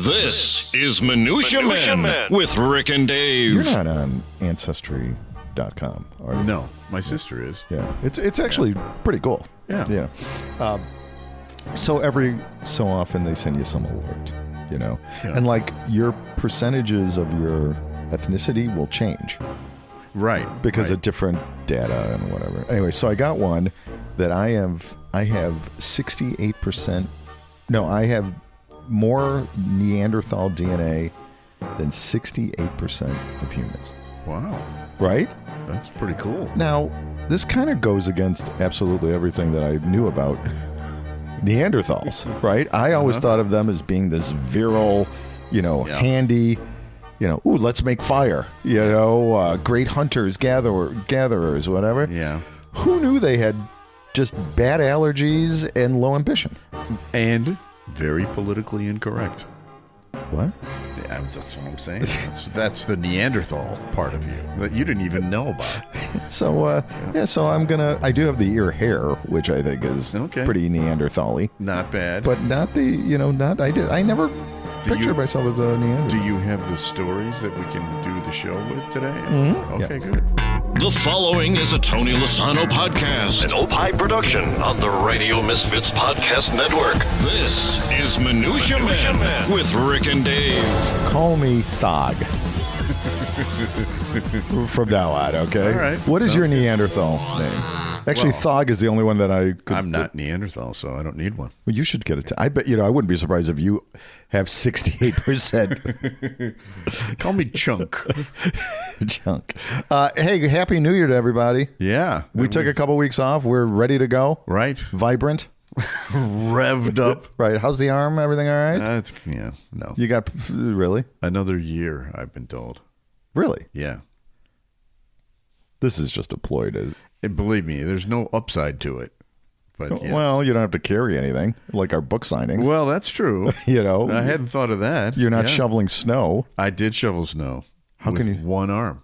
This is Minutia Men with Rick and Dave. You're not on Ancestry.com, are you? No, my sister is. Yeah, it's actually pretty cool. Yeah. So every so often they send you some alert, Yeah. and like your percentages of your ethnicity will change. Right. Because of different data and whatever. Anyway, so I got one that I have 68%. No, I have more Neanderthal DNA than 68% of humans. Wow. Right? That's pretty cool. Now, this kind of goes against absolutely everything that I knew about Neanderthals, right? I always thought of them as being this virile, handy, ooh, let's make fire, great hunters, gatherers, whatever. Yeah. Who knew they had just bad allergies and low ambition? And very politically incorrect. What? Yeah, that's what I'm saying. That's the Neanderthal part of you that you didn't even know about. So, so I do have the ear hair, which I think is pretty Neanderthal-y. Not bad. But not I never pictured myself as a Neanderthal. Do you have the stories that we can do the show with today? Mm-hmm. Okay, yes. good. The following is a Tony Lasano podcast, an Opie production on the Radio Misfits Podcast Network. This is Minutia Men with Rick and Dave. Call me Thog. From now on, okay? All right. What is your Neanderthal name? Actually, Thog is the only one that I could... I'm not Neanderthal, so I don't need one. Well, you should get it. I bet, I wouldn't be surprised if you have 68%. Call me Chunk. Chunk. Hey, Happy New Year to everybody. Yeah. We took a couple weeks off. We're ready to go. Right. Vibrant. Revved up. Right. How's the arm? Everything all right? No. You got... Really? Another year, I've been told. Really? Yeah. This is just a ploy to... And believe me, there's no upside to it. But yes. Well, you don't have to carry anything, like our book signings. Well, that's true. I hadn't thought of that. You're not shoveling snow. I did shovel snow. How with can you? One arm.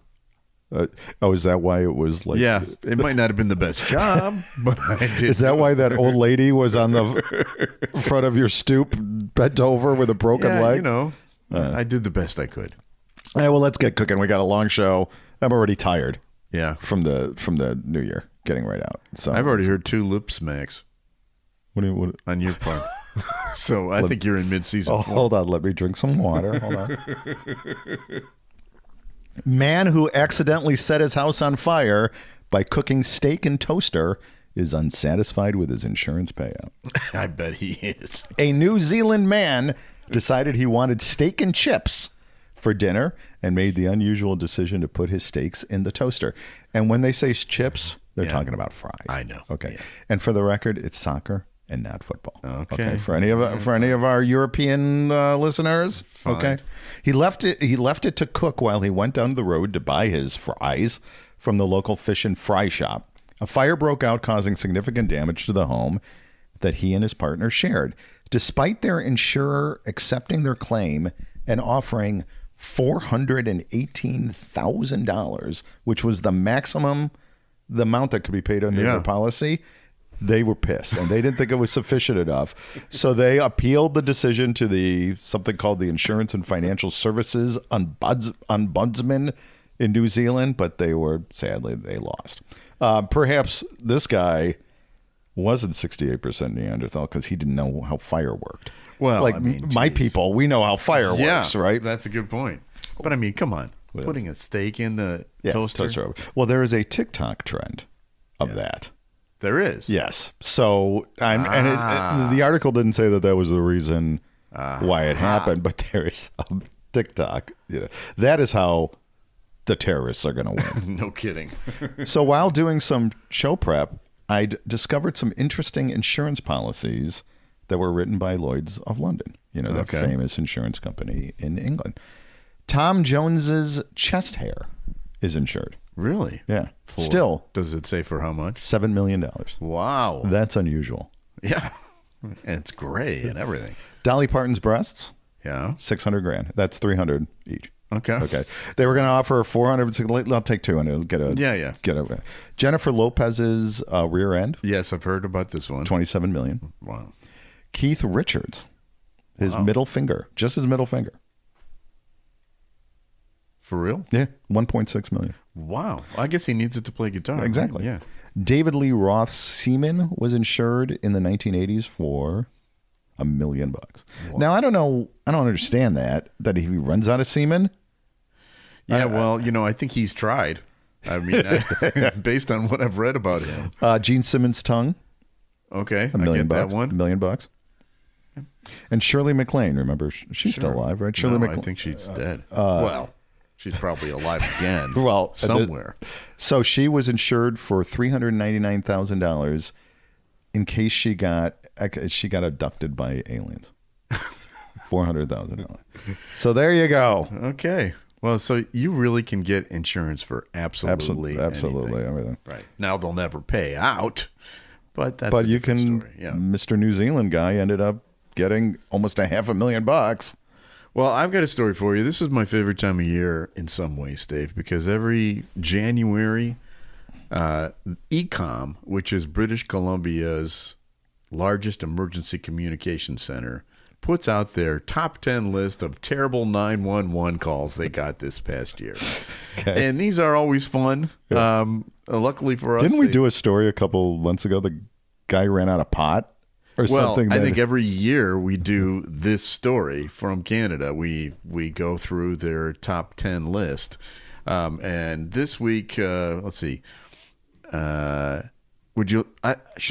Is that why it was like... Yeah, it might not have been the best job, but I did. Is that why that old lady was on the front of your stoop, bent over with a broken leg? I did the best I could. All right, well, let's get cooking. We got a long show. I'm already tired. Yeah. From the new year, getting right out. So I've already heard 2 lip smacks. What on your part? So I think you're in mid-season. Oh, hold on. Let me drink some water. Hold on. Man who accidentally set his house on fire by cooking steak and toaster is unsatisfied with his insurance payout. I bet he is. A New Zealand man decided he wanted steak and chips for dinner and made the unusual decision to put his steaks in the toaster. And when they say chips, they're talking about fries. I know. Okay. Yeah. And for the record, it's soccer and not football. Okay. For any of our European listeners. Fine. Okay. He left it to cook while he went down the road to buy his fries from the local fish and fry shop. A fire broke out, causing significant damage to the home that he and his partner shared. Despite their insurer accepting their claim and offering $418,000, which was the maximum, the amount that could be paid under their policy, they were pissed and they didn't think it was sufficient enough. So they appealed the decision to something called the Insurance and Financial Services Ombudsman in New Zealand, but they lost. Perhaps this guy wasn't 68% Neanderthal because he didn't know how fire worked. Well, my people, we know how fire works, right? That's a good point. But I mean, come on. Putting a steak in the toaster. Well, there is a TikTok trend of that. There is. Yes. So, the article didn't say that was the reason why it happened, but there's a TikTok. That is how the terrorists are going to win. No kidding. So while doing some show prep, I discovered some interesting insurance policies that were written by Lloyd's of London, the famous insurance company in England. Tom Jones's chest hair is insured. Really? Yeah. Still. Does it say for how much? $7 million. Wow. That's unusual. Yeah. And it's gray and everything. Dolly Parton's breasts. Yeah. $600,000. That's $300 each. Okay. They were going to offer $400. I'll take two and it'll get a. Yeah. Get a. Jennifer Lopez's rear end. Yes, I've heard about this one. $27 million. Wow. Keith Richards. His middle finger. Just his middle finger. For real? Yeah. 1.6 million. Wow. I guess he needs it to play guitar. Exactly. Right? Yeah. David Lee Roth's semen was insured in the 1980s for $1 million. Wow. Now, I don't know. I don't understand that if he runs out of semen. Yeah, I think he's tried. I mean, based on what I've read about him. Gene Simmons' tongue. Okay, $1 million. I get that one. $1 million. And Shirley MacLaine, remember? She's still alive, right? Shirley MacLaine. I think she's dead. She's probably alive again. Somewhere. So she was insured for $399,000 in case she got abducted by aliens. $400,000. So there you go. Okay. Well, so you really can get insurance for absolutely everything. Right. Now they'll never pay out, but that's you can. Story. Yeah. Mr. New Zealand guy ended up getting almost $500,000. Well, I've got a story for you. This is my favorite time of year in some ways, Dave, because every January, ECOM, which is British Columbia's largest emergency communication center, puts out their top 10 list of terrible 911 calls they got this past year. Okay. And these are always fun. Yeah. Luckily for us. Didn't we do a story a couple months ago? The guy ran out of pot or something? I think every year we do this story from Canada. We go through their top 10 list. And this week, let's see. Should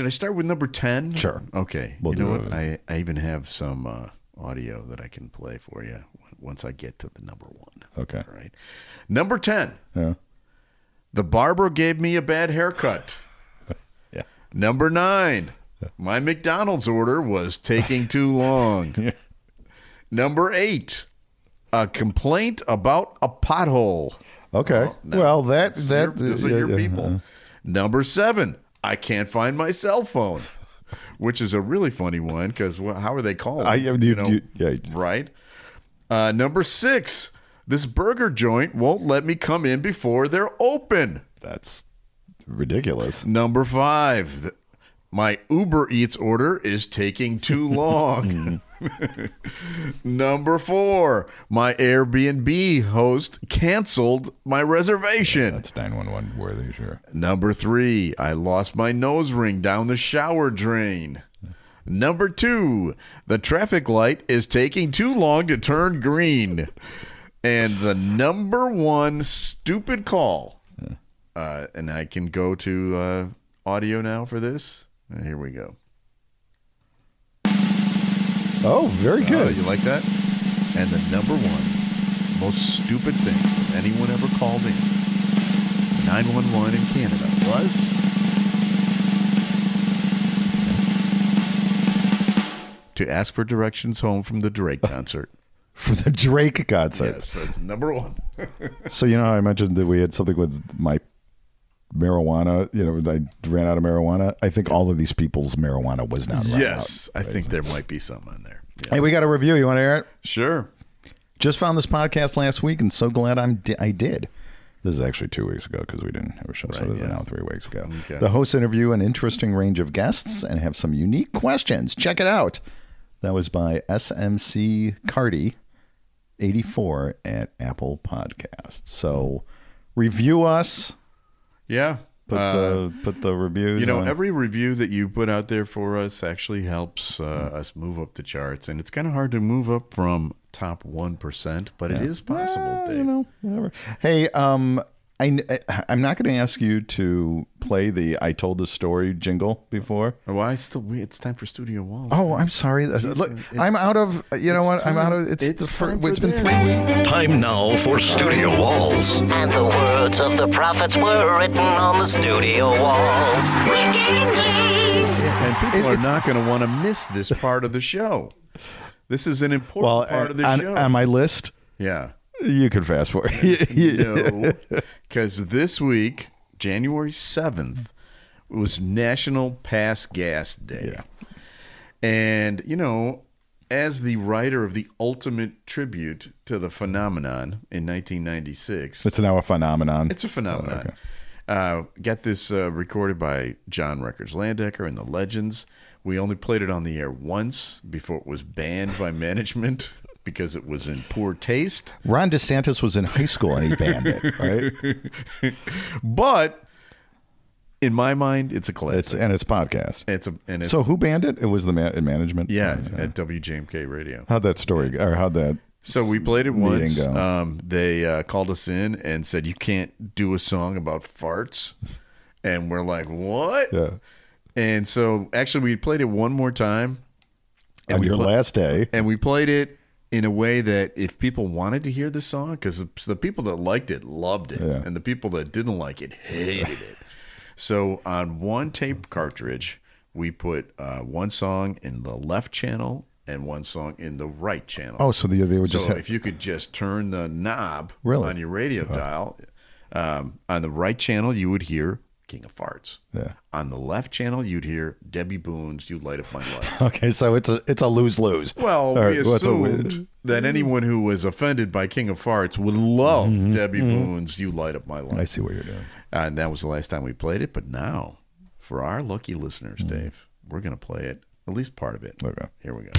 I start with number 10? Sure. Okay. You know what? I even have some audio that I can play for you once I get to the number 1. Okay. All right. Number 10. Yeah. The barber gave me a bad haircut. Yeah. Number 9. My McDonald's order was taking too long. Yeah. Number 8. A complaint about a pothole. Okay. Those are your people. Number 7. I can't find my cell phone, which is a really funny one because how are they calling? Right? Number 6, this burger joint won't let me come in before they're open. That's ridiculous. Number 5, my Uber Eats order is taking too long. Number 4, my Airbnb host canceled my reservation. Yeah, that's 911 worthy, sure. Number 3, I lost my nose ring down the shower drain. Number 2, the traffic light is taking too long to turn green. And the number 1 stupid call, and I can go to audio now for this. Here we go. Oh, very good. You like that? And the number 1 most stupid thing anyone ever called in 911 in Canada was to ask for directions home from the Drake concert. For the Drake concert? Yes, that's number 1. So, I mentioned that we had something with my marijuana, I ran out of marijuana. I think all of these people's marijuana was not run out. Yes, I think there might be some on there. Yeah. Hey, we got a review. You want to hear it? Sure. Just found this podcast last week and so glad I did. This is actually 2 weeks ago because we didn't have a show, so this is now 3 weeks ago. Okay. The hosts interview an interesting range of guests and have some unique questions. Check it out. That was by SMC Cardi 84 at Apple Podcasts. So review us. Yeah. Put the reviews on. Every review that you put out there for us actually helps us move up the charts. And it's kind of hard to move up from top 1%, but it is possible, Dave. Whatever. Hey, I'm not going to ask you to play the "I Told the Story" jingle before. Well, it's time for Studio Walls. Oh, I'm sorry. Look, I'm out of. You know what? I'm out of. It's been 3 weeks. Time now for Studio Walls. And the words of the prophets were written on the studio walls. And people are not going to want to miss this part of the show. This is an important part of the show. On my list. Yeah. You can fast forward. No, because this week, January 7th, was National Pass Gas Day. Yeah. And, as the writer of the ultimate tribute to the phenomenon in 1996. It's now a phenomenon. It's a phenomenon. Oh, okay. Got this recorded by John Records Landecker and the Legends. We only played it on the air once before it was banned by management because it was in poor taste. Ron DeSantis was in high school and he banned it, right? But in my mind, it's a classic. It's podcast. It's so who banned it? It was the management? Yeah, at WJMK Radio. How'd that So we played it once. go? They called us in and said, you can't do a song about farts. And we're like, what? Yeah. And so actually we played it one more time. And On your last day. And we played it in a way that if people wanted to hear the song, because the people that liked it loved it. Yeah. And the people that didn't like it hated it. So on one tape cartridge, we put one song in the left channel and one song in the right channel. Oh, so they would just So if you could just turn the knob on your radio dial, on the right channel, you would hear King of Farts. Yeah. On the left channel, you'd hear Debbie Boone's "You Light Up My Life." Okay, so it's a lose-lose. Well, we assumed that anyone who was offended by King of Farts would love Debbie Boone's "You Light Up My Life." I see what you're doing. And that was the last time we played it. But now, for our lucky listeners, Dave, we're going to play it, at least part of it. Okay. Here we go.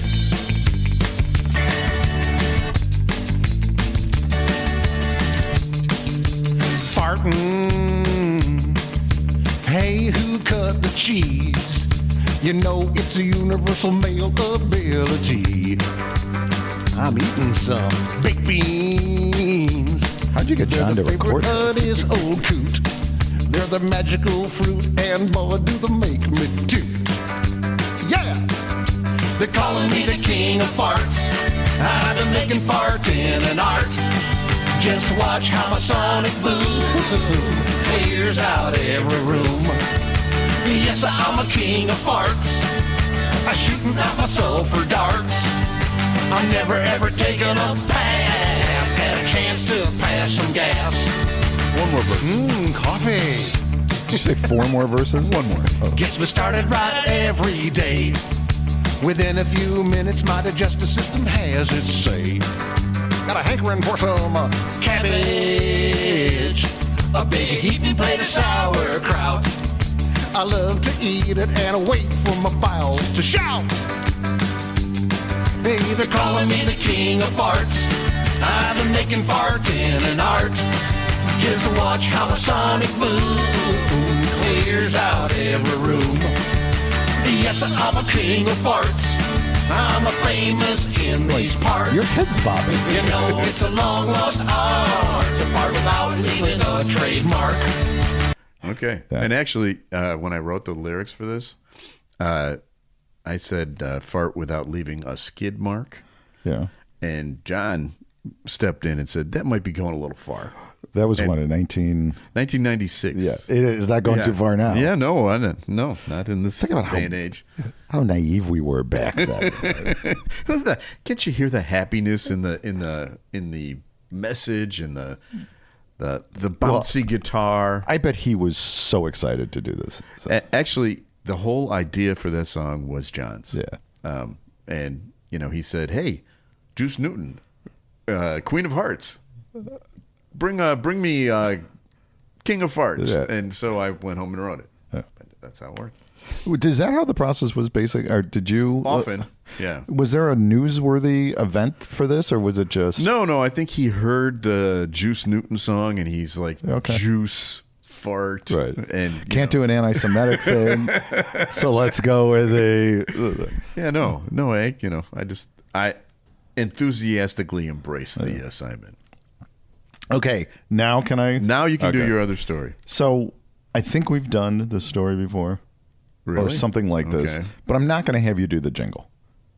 Farting. Hey, who cut the cheese? You know it's a universal male ability. I'm eating some baked beans. How'd you get John to They're the record favorite this? of his old coot. They're the magical fruit, and boy, do they make me toot. Yeah! They're calling me the king of farts. I've been making farting an art. Just watch how my sonic boom clears out every room. Yes, I'm a king of farts. I'm shooting out my sulfur darts. I'm never ever taking a pass. Had a chance to pass some gas. One more verse. Coffee. Did you say 4 more verses? One more. Oh. Gets me started right every day. Within a few minutes, my digestive system has its say. Got a hankering for some cabbage. A big heaping plate of sauerkraut. I love to eat it and wait for my bowels to shout. Hey, they're calling me the king of farts. I've been making farting an art. Just watch how my sonic boom clears out every room. Yes, I'm a king of farts. I'm a famous in these parts. Your head's bobbing. You know it's a long lost art to part without leaving a trademark. Okay. Yeah. And actually, when I wrote the lyrics for this, I said fart without leaving a skid mark. Yeah. And John stepped in and said, that might be going a little far. That was And- one in 1996. Yeah. Is that going too far now? Yeah, no, no, not in this Think about day and age. How naive we were back then. Can't you hear the happiness in the message and the bouncy guitar? I bet he was so excited to do this. So, Actually, the whole idea for that song was John's. yeah. And he said, "Hey, Juice Newton, Queen of Hearts, bring me King of Farts." Yeah. And so I went home and wrote it. Yeah. That's how it worked. Is that how the process was basic? Or did you Often, yeah. Was there a newsworthy event for this, or was it just No, I think he heard the Juice Newton song and he's like, Okay. Juice fart. right? And Can't do an anti-Semitic thing, so let's go with a. Yeah, no, I enthusiastically embraced the assignment. Okay, now can I? Now you can do Okay. your other story. So I think we've done this story before, or Really? something like this. Okay. But I'm not going to have you do the jingle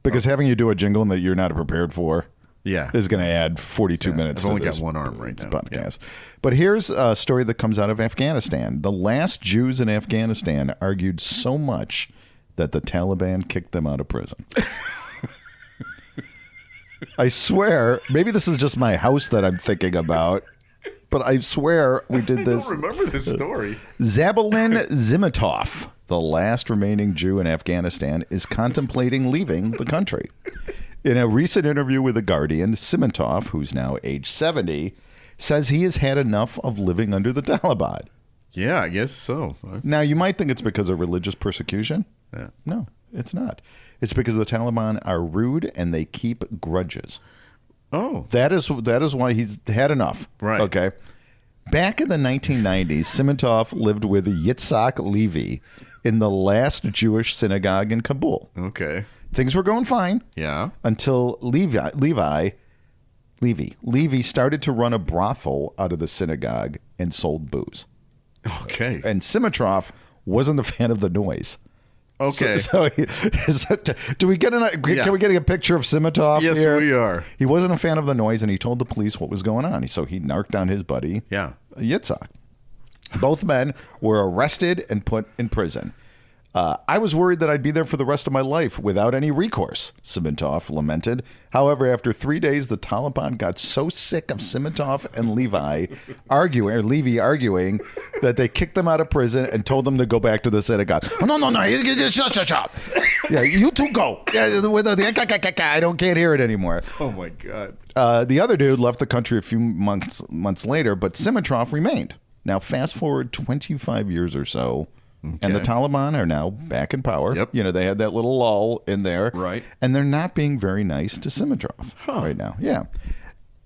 because having you do a jingle that you're not prepared for. Yeah. Is going to add 42 minutes I've to only this got one arm right now. podcast. But here's a story that comes out of Afghanistan. The last Jews in Afghanistan argued so much that the Taliban kicked them out of prison. I swear, maybe this is just my house that I'm thinking about, but I swear we did this. I don't remember this story. Zabalin Zimitov, the last remaining Jew in Afghanistan, is contemplating leaving the country. In a recent interview with The Guardian, Zimitov, who's now age 70, says he has had enough of living under the Taliban. Yeah, I guess so. Now, you might think it's because of religious persecution. Yeah. No. It's not. It's because the Taliban are rude and they keep grudges. Oh. That is why he's had enough. Right. Okay. Back in the 1990s, Simintov lived with Yitzhak Levy in the last Jewish synagogue in Kabul. Okay. Things were going fine. Yeah. Until Levy started to run a brothel out of the synagogue and sold booze. Okay. And Simintov wasn't a fan of the noise. Okay. So do we get can we get a picture of Simintov Yes, here? we are. He wasn't a fan of the noise, and he told the police what was going on. So he narked down his buddy, Yitzhak. Both men were arrested and put in prison. I was worried that I'd be there for the rest of my life without any recourse, Simintov lamented. However, after 3 days, the Taliban got so sick of Simintov and Levy arguing that they kicked them out of prison and told them to go back to the synagogue. Oh, no. Shut. Yeah, you two go. I can't hear it anymore. Oh, my God. The other dude left the country a few months later, but Simintov remained. Now, fast forward 25 years or so. Okay. And the Taliban are now back in power. Yep. You know, they had that little lull in there. Right. And they're not being very nice to Simintov right now. Yeah.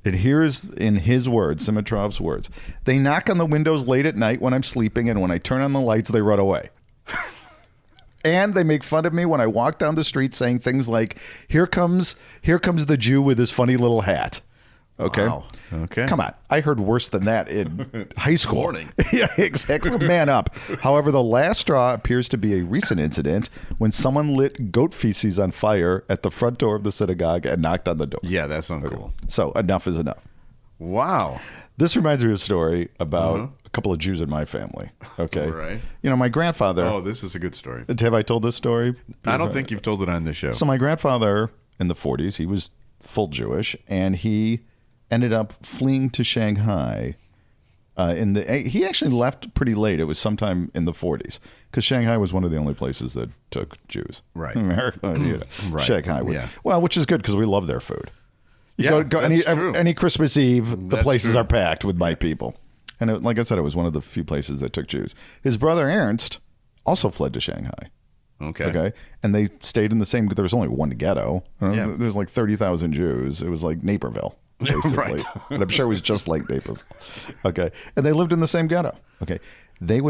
And here's in his words, Simitrov's words. They knock on the windows late at night when I'm sleeping, and when I turn on the lights, they run away. And they make fun of me when I walk down the street saying things like, here comes the Jew with his funny little hat. Okay. Wow. Okay. Come on. I heard worse than that in high school. Warning. Yeah, exactly. Man up. However, the last straw appears to be a recent incident when someone lit goat feces on fire at the front door of the synagogue and knocked on the door. Yeah, that's uncool. So enough is enough. Wow. This reminds me of a story about a couple of Jews in my family. Okay. Right. You know, my grandfather. Oh, this is a good story. Have I told this story? I don't think you've told it on this show. So my grandfather in the 40s, he was full Jewish, and he ended up fleeing to Shanghai. He actually left pretty late. It was sometime in the 40s because Shanghai was one of the only places that took Jews. Right. America, Right. Shanghai. Yeah. Well, which is good because we love their food. Yeah, Go that's true. any Christmas Eve, the That's places true. are packed with my people. And like I said, it was one of the few places that took Jews. His brother Ernst also fled to Shanghai. Okay. And they stayed in the same. There was only one ghetto. Yeah. There's like 30,000 Jews. It was like Naperville, basically. Right. And I'm sure it was just like Naperville. Okay. And they lived in the same ghetto. Okay. They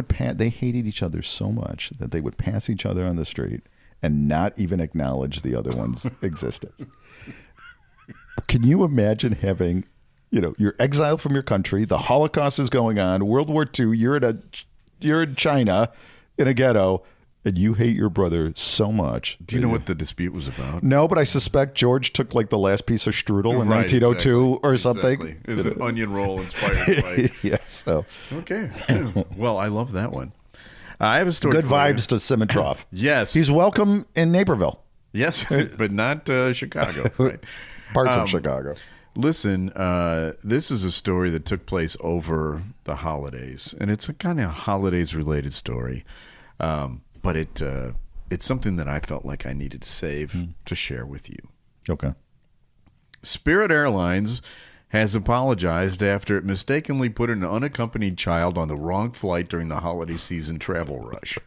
hated each other so much that they would pass each other on the street and not even acknowledge the other one's existence. Can you imagine having, you're exiled from your country, the Holocaust is going on, World War II, you're in China in a ghetto, and you hate your brother so much. Do you know what the dispute was about? No, but I suspect George took like the last piece of strudel in Right, 1902 or something. Exactly. It was an onion roll inspired by. Yeah, so. Okay. Well, I love that one. I have a story. Good for you. vibes to Simintov. Yes. He's welcome in Naperville. Yes, but not Chicago. Right. Parts of Chicago. Listen, this is a story that took place over the holidays, and it's a kind of holidays-related story. But it's something that I felt like I needed to save to share with you. Okay. Spirit Airlines has apologized after it mistakenly put an unaccompanied child on the wrong flight during the holiday season travel rush.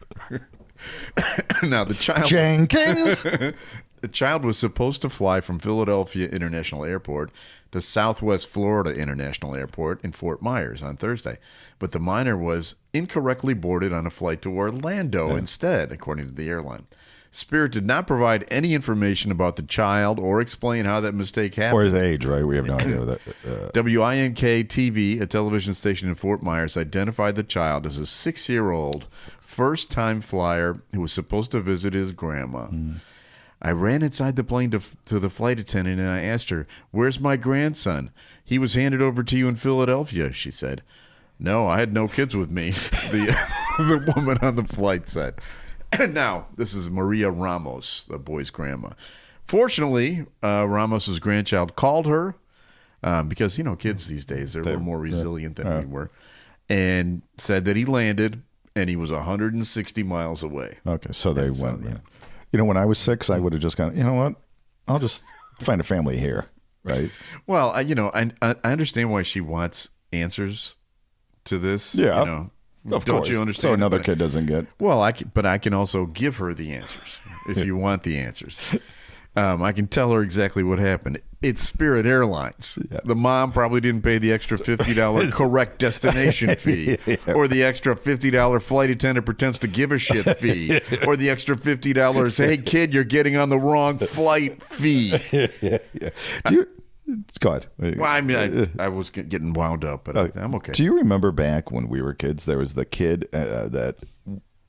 Now, the child... Jenkins! The child was supposed to fly from Philadelphia International Airport to Southwest Florida International Airport in Fort Myers on Thursday, but the minor was incorrectly boarded on a flight to Orlando instead, according to the airline. Spirit did not provide any information about the child or explain how that mistake happened. Or his age, right? We have no idea what that. WINK-TV, a television station in Fort Myers, identified the child as a 6-year-old first-time flyer who was supposed to visit his grandma. I ran inside the plane to the flight attendant and I asked her, "Where's my grandson? He was handed over to you in Philadelphia," she said. "No, I had no kids with me," the woman on the flight said. And now, this is Maria Ramos, the boy's grandma. Fortunately, Ramos's grandchild called her because, kids these days, they're a little more resilient than we were, and said that he landed and he was 160 miles away. Okay, so they went. When I was 6, I would have just gone, you know what? I'll just find a family here, right? Well, I understand why she wants answers to this. Yeah. Of Don't course. you understand? So another kid doesn't get. Well, but I can also give her the answers if you want the answers. I can tell her exactly what happened. It's Spirit Airlines. Yeah. The mom probably didn't pay the extra $50 correct destination fee, or the extra $50 flight attendant pretends to give a shit fee, or the extra $50, hey kid, you're getting on the wrong flight fee. Do you? Go ahead. Well, I mean, I was getting wound up, but I'm okay. Do you remember back when we were kids? There was the kid that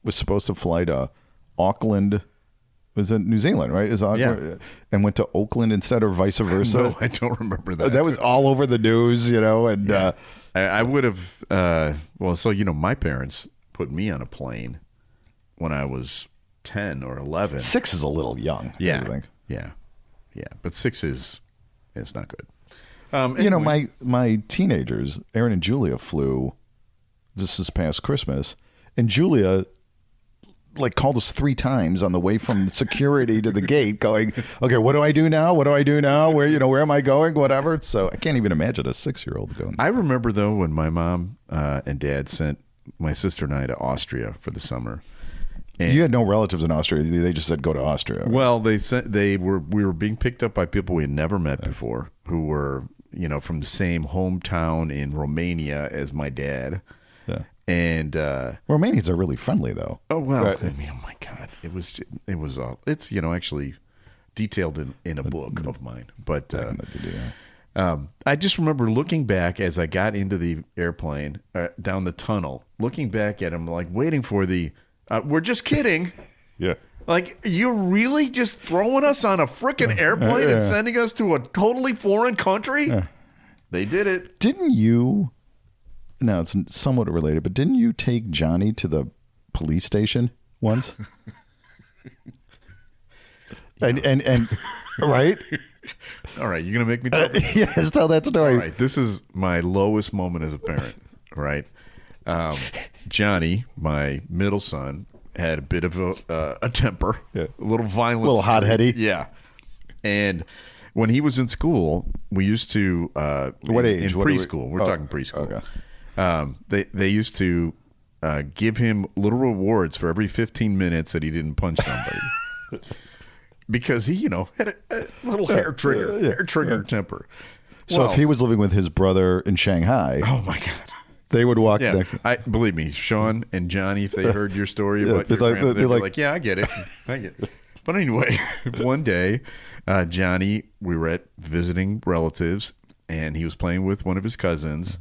was supposed to fly to Auckland. Was in New Zealand, right? And went to Oakland instead, or vice versa. No, I don't remember that. That was all over the news, And I would have. So my parents put me on a plane when I was 10 or 11. 6 is a little young. Yeah, I think. yeah. But 6 is not good. Anyway. My teenagers, Aaron and Julia, flew. This past Christmas, and Julia called us 3 times on the way from security to the gate, going, "Okay, what do I do now? What do I do now? Where am I going? Whatever." So I can't even imagine a 6-year-old going. I remember though when my mom and dad sent my sister and I to Austria for the summer. And you had no relatives in Austria. They just said go to Austria. Right? Well, we were being picked up by people we had never met before, who were from the same hometown in Romania as my dad. Yeah. And Romanians are really friendly, though. Oh well, I mean, oh my God, it's actually detailed in a book of mine. But I just remember looking back as I got into the airplane down the tunnel, looking back at him, waiting for the. We're just kidding. Yeah. You're really just throwing us on a freaking airplane and sending us to a totally foreign country? They did it. Didn't you? Now it's somewhat related, but didn't you take Johnny to the police station once? and right? All right, you're gonna make me tell yes, tell that story. All right, this is my lowest moment as a parent. Right, Johnny, my middle son, had a bit of a temper, a little violent, a little hot-heady. Yeah, and when he was in school, we used to what age? In preschool. We're talking preschool. Okay. They used to give him little rewards for every 15 minutes that he didn't punch somebody, because he, had a little hair trigger temper. So if he was living with his brother in Shanghai, oh my God, they would walk next. Believe me, Sean and Johnny, if they heard your story about your grandpa, they'd be like, yeah, I get it. But anyway, one day, Johnny, we were visiting relatives, and he was playing with one of his cousins.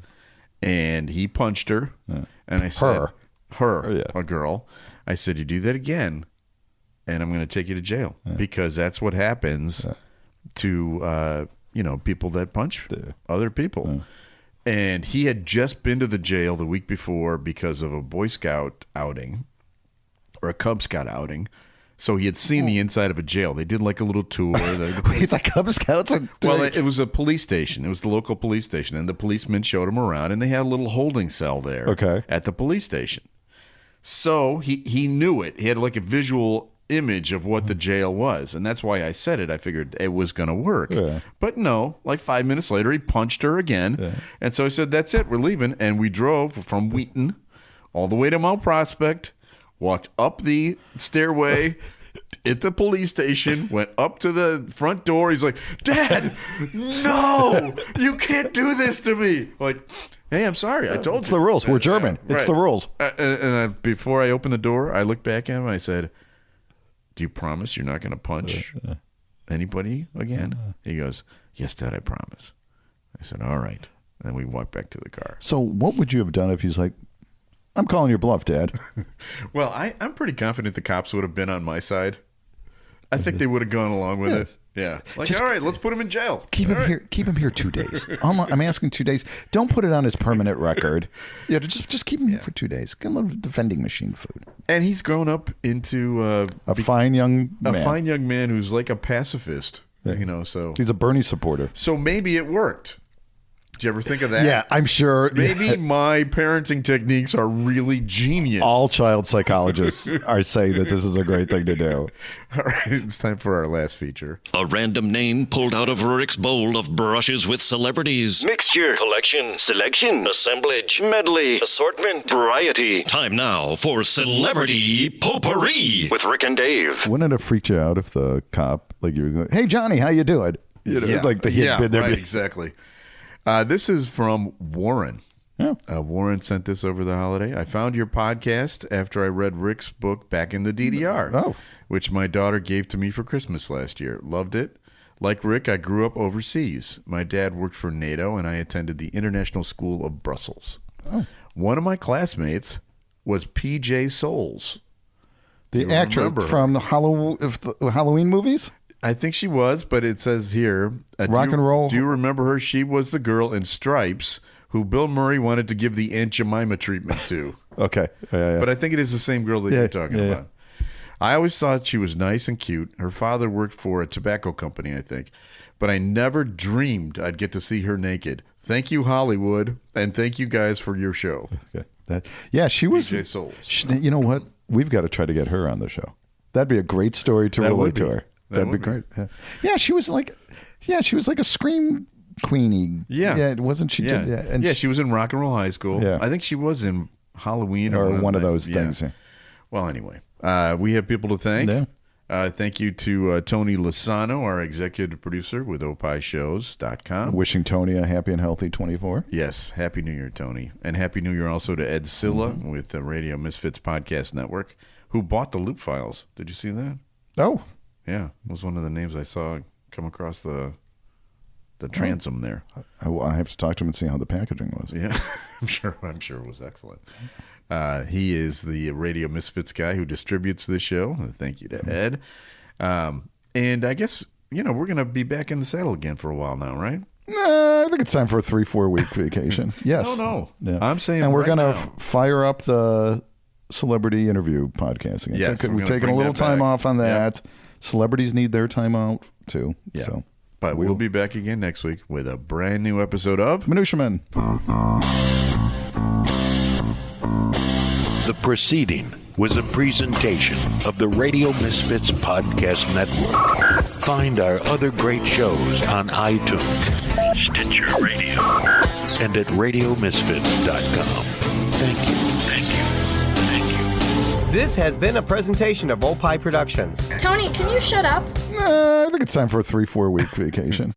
And he punched her, and I said, a girl. I said, you do that again, and I'm going to take you to jail, because that's what happens to people that punch other people. And he had just been to the jail the week before because of a Boy Scout outing or a Cub Scout outing. So he had seen the inside of a jail. They did a little tour. Wait, the Cub Scouts? Well, it was a police station. It was the local police station. And the policemen showed him around, and they had a little holding cell there at the police station. So he knew it. He had a visual image of what the jail was. And that's why I said it. I figured it was going to work. Yeah. But no, 5 minutes later, he punched her again. Yeah. And so I said, that's it. We're leaving. And we drove from Wheaton all the way to Mount Prospect. Walked up the stairway at the police station, went up to the front door. He's like, Dad, no, you can't do this to me. Hey, I'm sorry. I told you. It's the rules. We're German. It's the rules. And before I opened the door, I looked back at him. I said, do you promise you're not going to punch anybody again? He goes, yes, Dad, I promise. I said, all right. And then we walked back to the car. So what would you have done if he's like, I'm calling your bluff, Dad? Well, I'm pretty confident the cops would have been on my side. I think they would have gone along with it. Yeah. All right, let's put him in jail. Keep him here. Keep him here 2 days. I'm asking 2 days. Don't put it on his permanent record. Yeah, just keep him here for 2 days. Get a little vending machine food. And he's grown up into a fine young man. A fine young man who's like a pacifist. So he's a Bernie supporter. So maybe it worked. Did you ever think of that? Yeah, I'm sure. Maybe my parenting techniques are really genius. All child psychologists are saying that this is a great thing to do. All right, it's time for our last feature. A random name pulled out of Rick's bowl of brushes with celebrities. Mixture, collection, selection, assemblage, medley, assortment, variety. Time now for Celebrity Potpourri with Rick and Dave. Wouldn't it have freaked you out if the cop, like, you were like, hey, Johnny, how you doing? You know, like he had been there. Right, exactly. This is from Warren. Yeah. Warren sent this over the holiday. I found your podcast after I read Rick's book Back in the DDR, which my daughter gave to me for Christmas last year. Loved it. Like Rick, I grew up overseas. My dad worked for NATO, and I attended the International School of Brussels. Oh. One of my classmates was P.J. Souls. The actress from the Halloween movies? I think she was, but it says here... Rock and roll. Do you remember her? She was the girl in Stripes who Bill Murray wanted to give the Aunt Jemima treatment to. Okay. But I think it is the same girl that you're talking about. I always thought she was nice and cute. Her father worked for a tobacco company, I think. But I never dreamed I'd get to see her naked. Thank you, Hollywood, and thank you guys for your show. Okay. She was... PJ Souls. You know what? We've got to try to get her on the show. That'd be a great story to relate to her. That'd be great. Yeah, she was like a scream queenie. Yeah, wasn't she? Yeah, she was in Rock and Roll High School. Yeah, I think she was in Halloween or one of those things. Yeah. Well, anyway, we have people to thank. Yeah. Thank you to Tony Lasano, our executive producer with opishows.com. Wishing Tony a happy and healthy 24. Yes, Happy New Year, Tony. And Happy New Year also to Ed Silla with the Radio Misfits Podcast Network, who bought the loop files. Did you see that? Oh. Yeah, it was one of the names I saw come across the transom there. I have to talk to him and see how the packaging was. Yeah, I'm sure it was excellent. He is the Radio Misfits guy who distributes this show. Thank you to Ed. And I guess, we're going to be back in the saddle again for a while now, right? I think it's time for a 3-4 week vacation. Yes. No. Yeah. I'm saying and we're right going to fire up the celebrity interview podcasting. Yes, we're taking a little time off on that. Yep. Celebrities need their time out too. Yeah. So, but we'll be back again next week with a brand new episode of Minutia Men. The proceeding was a presentation of the Radio Misfits Podcast Network. Find our other great shows on iTunes, Stitcher Radio, and at RadioMisfits.com. Thank you. This has been a presentation of Opie Productions. Tony, can you shut up? I think it's time for a 3-4 week vacation.